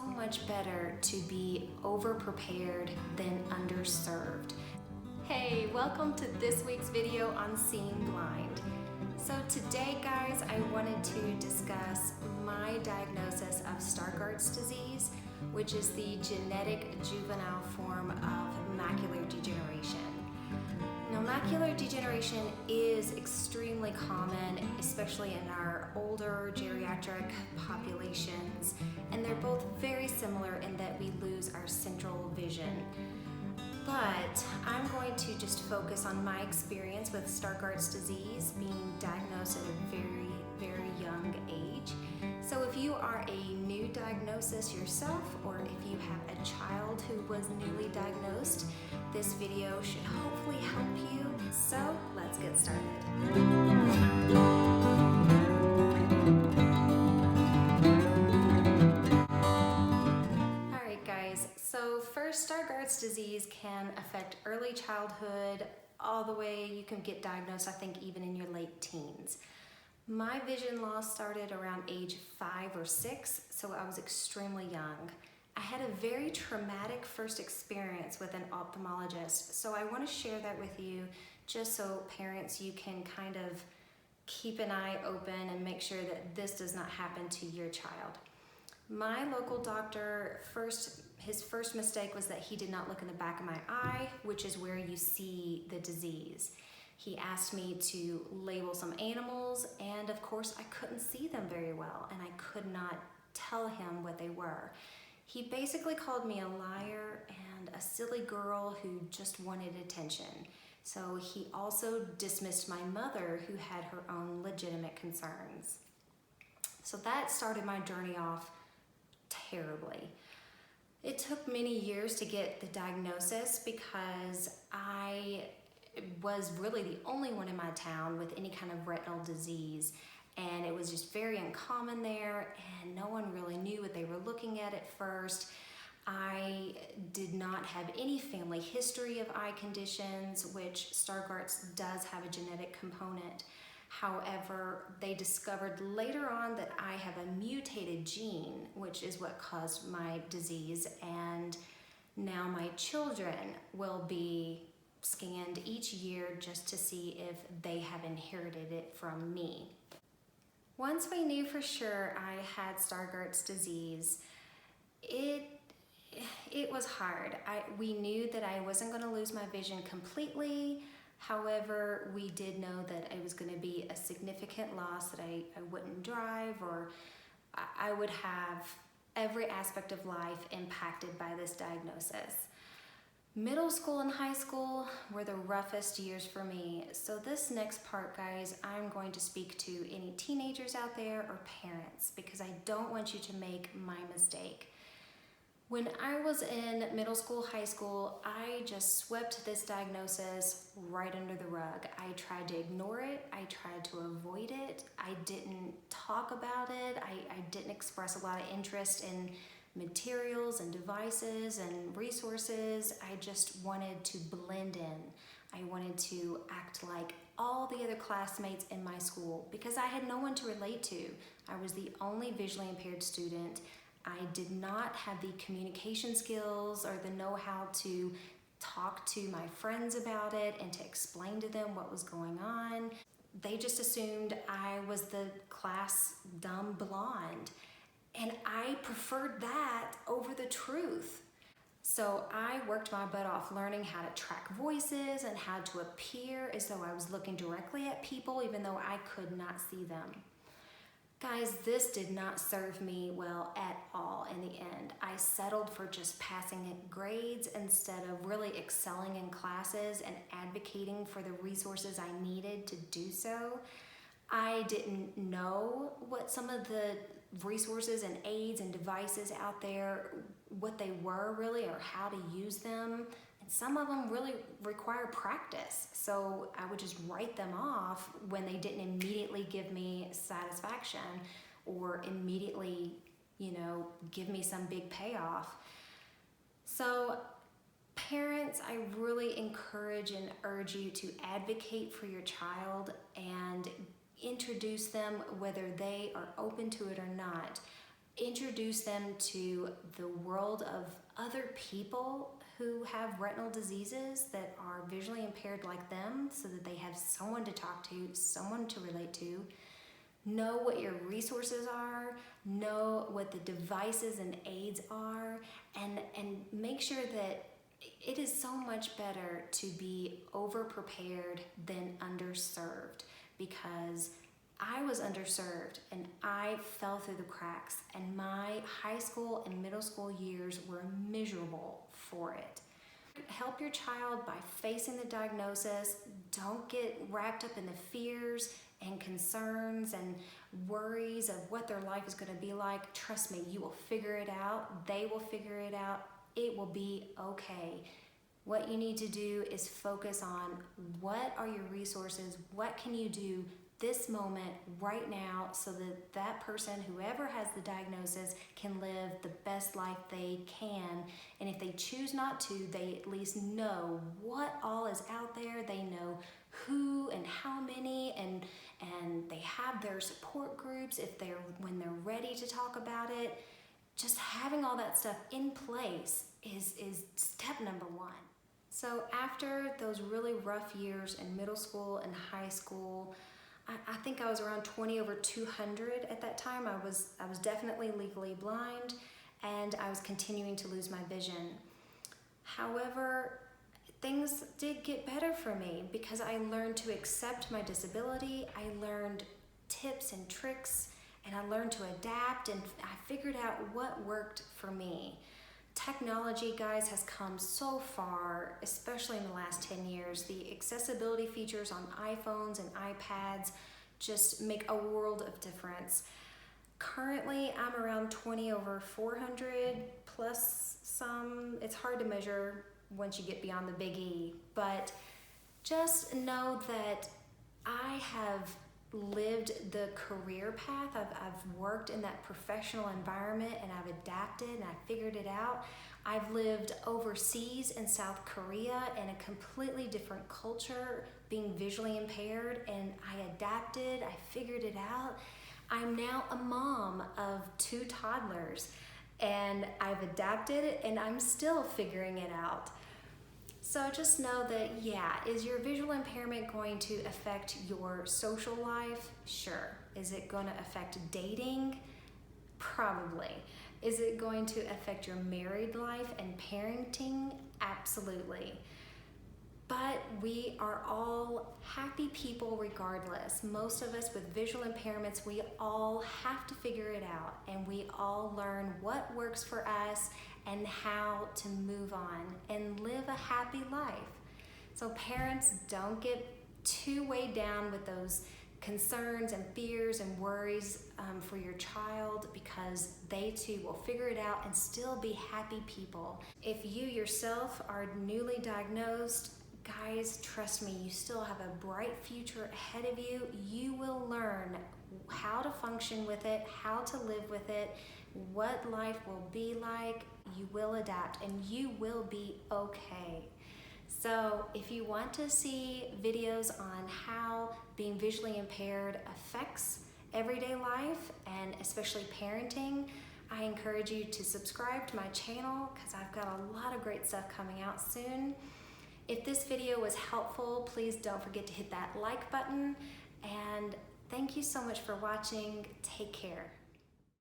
much better to be over-prepared than underserved. Hey, welcome to this week's video on Seeing Blind. So today, guys, I wanted to discuss my diagnosis of Stargardt's disease, which is the genetic juvenile form of macular degeneration. Now, macular degeneration is extremely common, especially in our older geriatric populations, and they're both very similar in that we lose our central vision. But I'm going to just focus on my experience with Stargardt's disease, being diagnosed at a very, very young age. So if you are a new diagnosis yourself, or if you have a child who was newly diagnosed, this video should hopefully help you. So let's get started. So first, Stargardt's disease can affect early childhood all the way. You can get diagnosed, I think, even in your late teens. My vision loss started around age 5 or 6, so I was extremely young. I had a very traumatic first experience with an ophthalmologist, so I want to share that with you just so parents, you can kind of keep an eye open and make sure that this does not happen to your child. My local doctor, his first mistake was that he did not look in the back of my eye, which is where you see the disease. He asked me to label some animals, and of course I couldn't see them very well, and I could not tell him what they were. He basically called me a liar and a silly girl who just wanted attention. So he also dismissed my mother, who had her own legitimate concerns. So that started my journey off terribly. It took many years to get the diagnosis because I was really the only one in my town with any kind of retinal disease, and it was just very uncommon there, and no one really knew what they were looking at first. I did not have any family history of eye conditions, which Stargardt's does have a genetic component. However, they discovered later on that I have a mutated gene, which is what caused my disease, and now my children will be scanned each year just to see if they have inherited it from me. Once we knew for sure I had Stargardt's disease, it was hard. We knew that I wasn't going to lose my vision completely. However, we did know that it was going to be a significant loss, that I wouldn't drive, or I would have every aspect of life impacted by this diagnosis. Middle school and high school were the roughest years for me. So this next part, guys, I'm going to speak to any teenagers out there or parents, because I don't want you to make my mistake. When I was in middle school, high school, I just swept this diagnosis right under the rug. I tried to ignore it. I tried to avoid it. I didn't talk about it. I didn't express a lot of interest in materials and devices and resources. I just wanted to blend in. I wanted to act like all the other classmates in my school because I had no one to relate to. I was the only visually impaired student. I did not have the communication skills or the know-how to talk to my friends about it and to explain to them what was going on. They just assumed I was the class dumb blonde, and I preferred that over the truth. So I worked my butt off learning how to track voices and how to appear as though I was looking directly at people even though I could not see them. Guys, this did not serve me well at all in the end. I settled for just passing grades instead of really excelling in classes and advocating for the resources I needed to do so. I didn't know what some of the resources and aids and devices out there, what they were really, or how to use them. And some of them really require practice. So I would just write them off when they didn't immediately give me satisfaction or immediately, give me some big payoff. So parents, I really encourage and urge you to advocate for your child and introduce them, whether they are open to it or not. introduce them to the world of other people who have retinal diseases that are visually impaired like them, so that they have someone to talk to, someone to relate to. Know what your resources are, know what the devices and aids are, and make sure that it is so much better to be over-prepared than underserved, because I was underserved and I fell through the cracks, and my high school and middle school years were miserable for it. Help your child by facing the diagnosis. Don't get wrapped up in the fears and concerns and worries of what their life is going to be like. Trust me, you will figure it out. They will figure it out. It will be okay. What you need to do is focus on what are your resources, what can you do this moment right now, so that that person, whoever has the diagnosis, can live the best life they can. And if they choose not to, they at least know what all is out there. They know who and how many, and they have their support groups when they're ready to talk about it. Just having all that stuff in place is step number one. So after those really rough years in middle school and high school, I think I was around 20 over 200 at that time. I was definitely legally blind, and I was continuing to lose my vision. However, things did get better for me because I learned to accept my disability. I learned tips and tricks, and I learned to adapt, and I figured out what worked for me. Technology, guys, has come so far, especially in the last 10 years. The accessibility features on iPhones and iPads just make a world of difference. Currently, I'm around 20 over 400 plus some. It's hard to measure once you get beyond the big E, but just know that I have lived the career path. I've worked in that professional environment, and I've adapted and I figured it out. I've lived overseas in South Korea in a completely different culture, being visually impaired, and I adapted, I figured it out. I'm now a mom of 2 toddlers, and I've adapted, and I'm still figuring it out. So just know that, yeah, is your visual impairment going to affect your social life? Sure. Is it going to affect dating? Probably. Is it going to affect your married life and parenting? Absolutely. But we are all happy people regardless. Most of us with visual impairments, we all have to figure it out, and we all learn what works for us and how to move on and live a happy life. So parents, don't get too weighed down with those concerns and fears and worries for your child, because they too will figure it out and still be happy people. If you yourself are newly diagnosed, guys, trust me, you still have a bright future ahead of you. You will learn how to function with it, how to live with it, what life will be like. You will adapt, and you will be okay. So if you want to see videos on how being visually impaired affects everyday life, and especially parenting, I encourage you to subscribe to my channel, because I've got a lot of great stuff coming out soon. If this video was helpful, please don't forget to hit that like button, and thank you so much for watching. Take care.